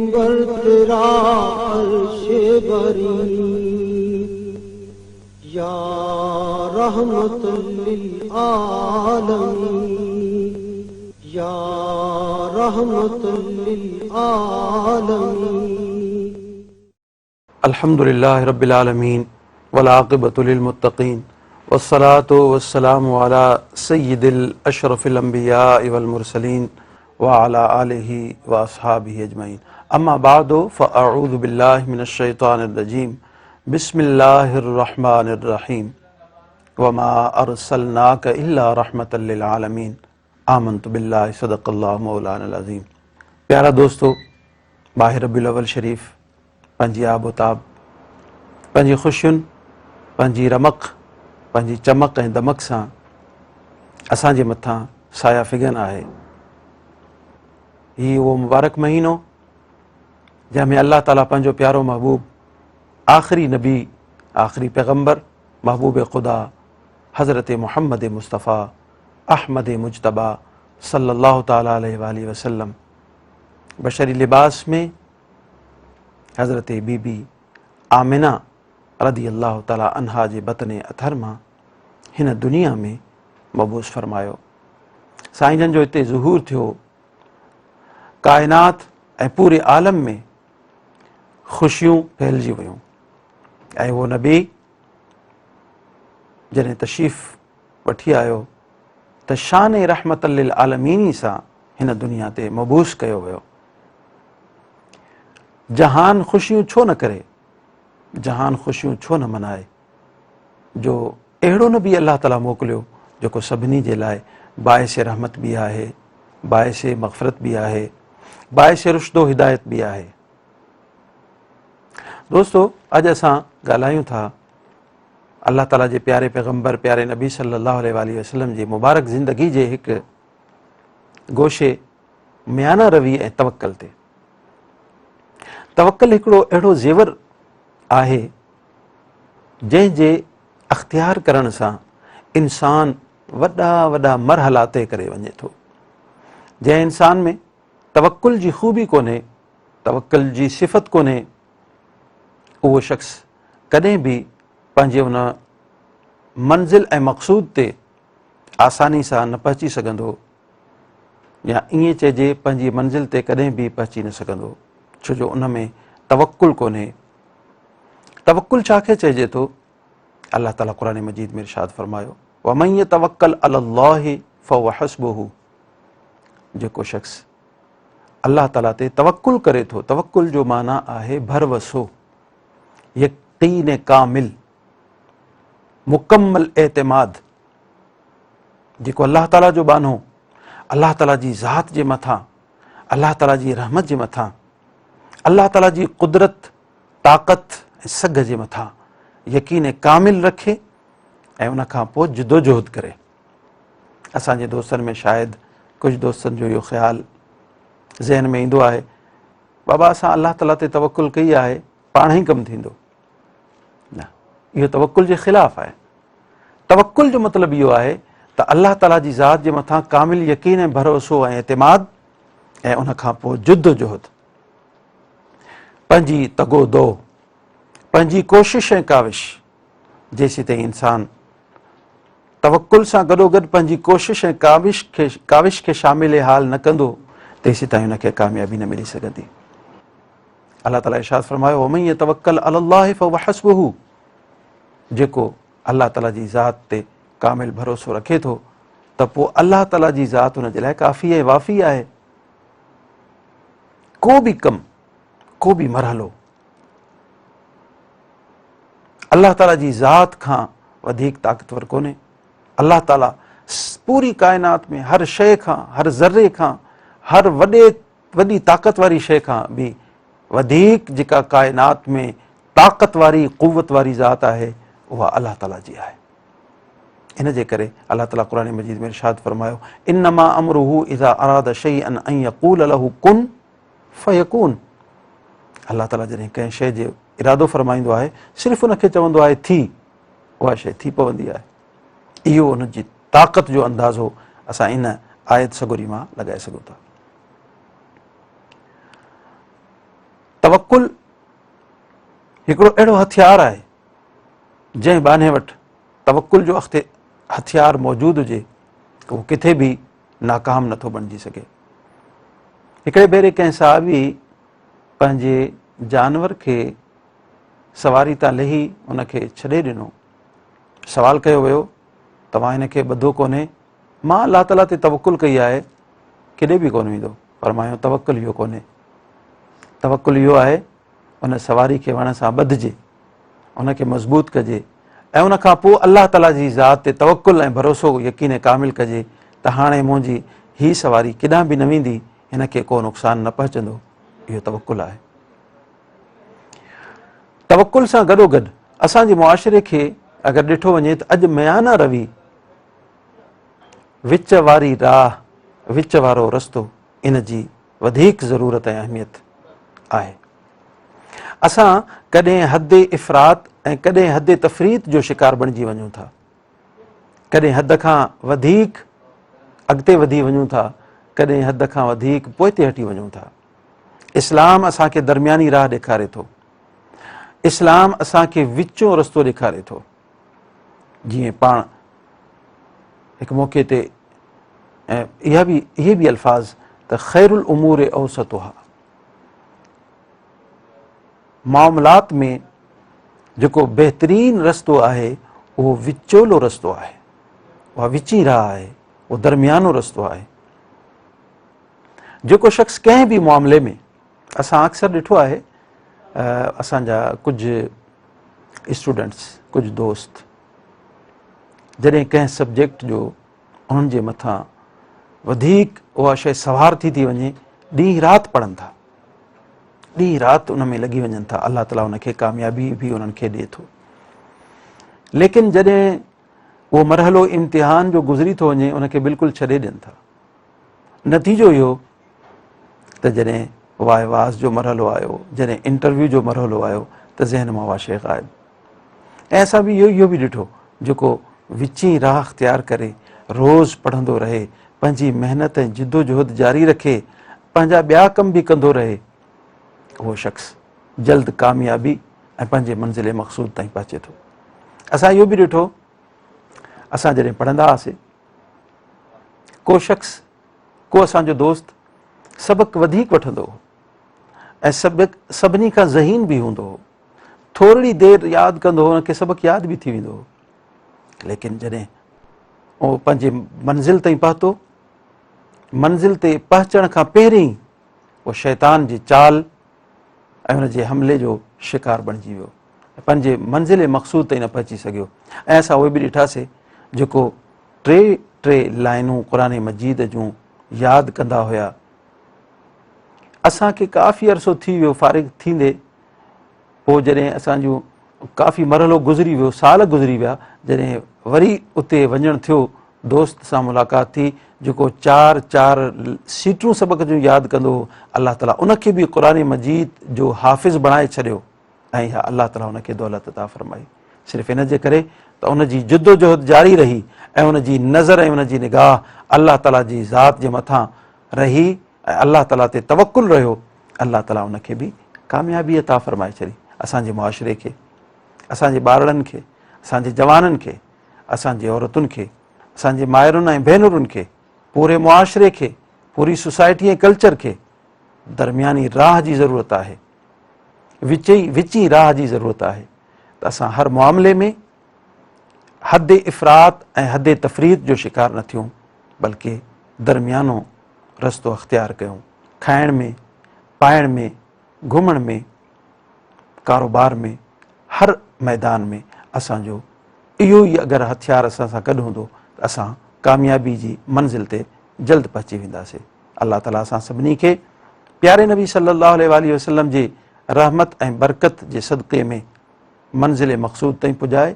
ممبر تیرا عرش بری، یا رحمت للعالمین، یا رحمت للعالمین۔ الحمدللہ رب العالمین والعاقبۃ للمتقین والصلاة والسلام علی سید الاشرف الانبیاء والمرسلین وعلی آلہ واصحابہ اجمعین، اما بعد فاعوذ باللہ من الشیطان الرجیم، بسم اللہ الرحمن الرحیم، وما ارسلناک الا رحمۃ للعالمین، آمنت باللہ، صدق اللہ مولانا العظیم۔ پیارا دوستو، ماہ ربیع الاول شریف پنجی آب و تاب، پنجی خوشیون، پنجی رمق، پنجی چمک ऐं दमक सां असां जे मथां साया फिगन आहे। हीउ उहो मुबारक महीनो जंहिं में अल्लाह ताला पंहिंजो प्यारो महबूब, आख़िरी नबी, आख़िरी पैगम्बर, महबूब ख़ुदा हज़रत मुहम्मद मुस्तफ़ा अहमद मुजतबा सल्लल्लाहु ताला अलैहि वसल्लम बशरी लिबास में हज़रत बीबी आमिना रदी अल्लाह ताला अन्हा जे बतन अथर मां हिन दुनिया में मबूस फरमायो। साईं जन जो हिते ज़ुहूर थियो, कायनात ऐं पूरे आलम में ख़ुशियूं फैलिजी वियूं ऐं उहो नबी जॾहिं तशरीफ़ वठी आयो त शान रहमत लिल आलमीनी सां हिन दुनिया ते मबूस कयो वियो। जहान ख़ुशियूं छो न करे, जहान ख़ुशियूं छो न मनाए, जो अहिड़ो नबी अल्लाह ताला मोकिलियो जेको सभिनी जे लाइ बाइस रहमत बि आहे, बाइस मग़फ़िरत बि आहे, बाइस रुश्दो हिदायत बि आहे। दोस्तो, अॼु असां ॻाल्हायूं था अल्लाह ताला जे प्यारे पैगम्बर, प्यारे नबी सल्लल्लाहु अलैहि वसल्लम जी मुबारक ज़िंदगी जे हिकु गोशे मियाना रवी ऐं तवक्कल ते। तवक्कल हिकिड़ो अहिड़ो ज़ेवर आहे जंहिं जे अख़्तियार करण सां इंसान वॾा वॾा मरहला तय करे वञे थो। जंहिं इंसान में तवक्कुल जी ख़ूबी कोन्हे, तवक्कुल जी सिफ़त कोन्हे, उहो शख़्स कॾहिं बि पंहिंजे उन मंज़िल ऐं मक़सूद ते आसानी सां न पहुची सघंदो, या ईअं चइजे पंहिंजी मंज़िल ते कॾहिं बि पहुची न सघंदो, छो जो उन में तवक्कुल कोन्हे। तवक्कुल छा खे चइजे थो? अल्लाह ताला क़ुरान मजीद में इरशाद फरमायो, वमन यतवक्कल अलल्लाहि फहुव हस्बुहु। जेको शख़्स अल्लाह ताला ते तवक्कुल करे थो, तवक्कुल जो माना आहे भरवसो, यकीन कामिल, मुकम्मल एतमाद। जेको अल्लाह ताला जो बानो, अल्लाह ताला जी ज़ात जे मथां, अल्लाह ताला जी रहमत जे मथां, अल्लाह ताला जी कुदरत, ताक़त ऐं सघ जे मथां यकीन कामिल रखे ऐं उन खां पोइ जिदोजहद करे। असांजे दोस्तनि में शायदि कुझु दोस्तनि जो इहो ख़्यालु ज़हन में ईंदो आहे, बाबा असां अल्लाह ताला ते तवक्कुल कई आहे, पाण ई कमु थींदो। न, इहो तवक्कुल जे ख़िलाफ़ु आहे। तवक्कुल जो मतिलबु इहो आहे त अल्लाह ताला जी ज़ात जे मथां कामिल यकीन ऐं भरोसो ऐं एतमाद ऐं उन खां पोइ जिदोजहद, पंहिंजी तगोदो, पंहिंजी कोशिश ऐं काविश। जेसीं ताईं इंसान तवक्कुल सां गॾोगॾु पंहिंजी कोशिश ऐं काविश खे शामिल हाल न कंदो, तेसीं ताईं हुनखे कामयाबी न मिली सघंदी। अल्लाह ताला इरशाद फरमायो, वमन यतवक्कल अलल्लाहि फहुव हस्बुहु। जेको अल्लाह ताला जी ज़ात ते कामिल भरोसो रखे थो त पोइ अल्लाह ताला जी ज़ात हुन जे लाइ काफ़ी ऐं वाफ़ी आहे। को बि कमु, को बि मरहलो अल्लाह ताला जी ज़ात खां वधीक ताक़तवर कोन्हे। अल्लाह ताला पूरी काइनात में हर शइ खां, हर ज़र्रे खां, हर वॾी ताक़त वारी शइ खां बि वधीक जेका काइनात में ताक़त वारी, क़ुव्वत वारी ज़ात आहे, उहा अल्लाह ताला जी आहे। इन जे करे अल्लाह ताला क़ुरान मजीद में इरशाद फरमायो, इन्नमा अमरुहु इज़ा अराद शैअन अन यक़ूल लहु कुन फयकून। अल्लाह ताला जॾहिं कंहिं शइ जो इरादो फरमाईंदो आहे, सिर्फ़ु उनखे चवंदो आहे थी, उहा शइ थी पवंदी आहे। इहो उनजी ताक़त जो अंदाज़ो असां इन आयत सगोरी मां लॻाए सघूं था। तवक्कुल हिकिड़ो अहिड़ो हथियार आहे जंहिं बाने वटि तवक्कुल जो हथियार मौजूदु हुजे उहो किथे बि नाकाम नथो बणिजी सघे। हिकिड़े भेरे कंहिं साहबी पंहिंजे जानवर खे सवारी तां लही उनखे छॾे ॾिनो। सवाल कयो वियो, तव्हां हिन खे ॿधो कोन्हे? मां अलाह ताला ते तवक्कुल कई आहे, किॾे बि कोन वेंदो। फरमायो तवक्कुल इहो कोन्हे। तवक्कुल इहो आहे उन सवारी खे वण सां ॿधिजे, उनखे मज़बूत कजे ऐं उनखां पोइ अलाह ताला जी ज़ात ते तवक्कुल ऐं भरोसो यकीन कामिल कजे त हाणे मुंहिंजी हीअ सवारी केॾांहुं बि न वेंदी, हिनखे को नुक़सानु न पहुचंदो। इहो तवक्कुल आहे। तवक्कुल सां गॾोगॾु असांजे मुआशिरे खे अगरि ॾिठो वञे त अॼु मयाना रवी, विच वारी राह, विच वारो रस्तो, इन जी वधीक ज़रूरत ऐं अहमियत आहे। असां कॾहिं हद इफ़रात ऐं कॾहिं हद तफ़रीत जो शिकार बणिजी वञूं था, कॾहिं हद खां वधीक अॻिते वधी वञूं था, कॾहिं हद खां वधीक पोइते हटी वञूं था। इस्लाम असांखे दरमियानी राह ॾेखारे थो। इस्लाम असांखे विचो रस्तो ॾेखारे थो। जीअं पाण हिकु मौक़े ते इहे बि अल्फाज़ त ख़ैरुल उमूर औसतुहा, मामलात में जेको बहितरीन रस्तो आहे उहो विचोलो रस्तो आहे, उहा विची राह आहे, उहो दरमियानो रस्तो आहे। जेको शख़्स कंहिं बि मामले में, असां अक्सर ॾिठो आहे असांजा कुझु स्टूडेंट्स, कुझु दोस्त जॾहिं कंहिं सब्जेक्ट जो उन्हनि जे मथां वधीक उहा शइ सवार थी वञे, ॾींहुं राति पढ़नि था, ॾींहुं राति उन में लॻी वञनि था। अलाह ताला उनखे कामयाबी बि उन्हनि खे ॾिए थो। लेकिन जॾहिं उहो मरहलो इम्तिहान जो गुज़री थो वञे, उनखे बिल्कुलु छॾे ॾियनि था। नतीजो इहो त जॾहिं वाइवास जो मरहलो आयो, जॾहिं इंटरव्यू जो मरहलो आयो, त ज़हन मां उहा शइ ग़ाइब। ऐं असां बि इहो बि ॾिठो, जेको विची राह अख़्तियार करे रोज़ पढ़ंदो रहे, पंहिंजी महिनत ऐं जिदोजहद जारी रखे, पंहिंजा ॿिया कम बि कंदो रहे, उहो शख़्स जल्द कामयाबी ऐं पंहिंजे मंज़िल मक़सूद ताईं पहुचे थो। असां इहो बि ॾिठो, असां जॾहिं पढ़ंदा हुआसीं, को शख़्स, को असांजो दोस्त सबक़ु वधीक वठंदो हो ऐं सभिनी खां ज़हीन बि हूंदो हो। थोरी देरि यादि कंदो हो, हुनखे सबक़ु यादि बि थी वेंदो हो। लेकिन जॾहिं उहो पंहिंजे मंज़िल ताईं पहुतो, मंज़िल ते पहुचण खां पहिरीं उहो शैतान जी चाल ऐं हुनजे हमले जो शिकार बणिजी वियो, पंहिंजे मंज़िल मक़सूद ताईं न पहुची सघियो। ऐं असां उहे बि ॾिठासीं जेको टे लाइनूं क़ुर मजीद जूं यादि कंदा हुया। असांखे काफ़ी अरसो थी वियो फ़ारिग़ थींदे, पोइ जॾहिं असांजो काफ़ी मरहलो गुज़री वियो, साल गुज़री विया, जॾहिं वरी उते वञणु थियो, दोस्त सां मुलाक़ात थी जेको चार सीटूं सबक़ जूं यादि कंदो हो। अलाह ताला उनखे बि क़ुर मजीद जो हाफ़िज़ बणाए छॾियो ऐं इहा अलाह ताला उनखे दौलत अता फ़रमाई। सिर्फ़ु इन जे करे त उनजी जिदोजहद जारी रही ऐं उनजी नज़र ऐं उनजी निगाह अलाह ताला जी ज़ात जे मथां रही ऐं अलाह ताला ते तवक्कुल रहियो। अलाह ताला उनखे बि कामयाबी अता फ़रमाए छॾी। असांजे मुआशिरे खे, असांजे ॿारनि खे, असांजे जवाननि खे, असांजी औरतुनि खे, असांजे माइरुनि ऐं भेनरुनि खे, पूरे मुआशिरे खे, पूरी सोसाइटी ऐं कल्चर खे दरमियानी राह जी ज़रूरत आहे, विची राह जी ज़रूरत आहे। त असां हर मामले में हद इफ़रात ऐं हद तफ़रीत जो शिकार न थियूं, बल्कि दरमियानो रस्तो अख़्तियार कयूं। खाइण में, पाइण में, घुमण में, कारोबार में, हर मैदान में असांजो इहो ई अगरि हथियार असां सां गॾु हूंदो त असां कामयाबी जी मंज़िल ते जल्द पहुची वेंदासीं। अलाह ताला असां सभिनी खे प्यारे नबी सल्लल्लाहु अलैहि वसल्लम जे रहमत ऐं बरकत जे सदक़े में मंज़िल मक़सूद ताईं पुॼाए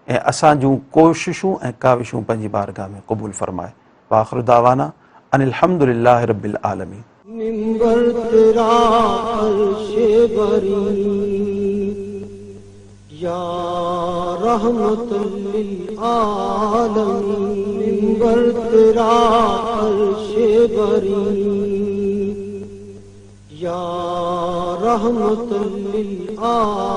ऐं असां जूं कोशिशूं ऐं काविशूं पंहिंजी बारगाह में क़बूल फ़रमाए। वाख़िरु दावाना अनिल हम्दुलिल्लाहि रब्बिल आलमीन। मिंबर तेरा अर्शे बरी, या रहमतुल लिल आलमीन। मिंबर तेरा अर्शे बरी, یا رحمت للعالمین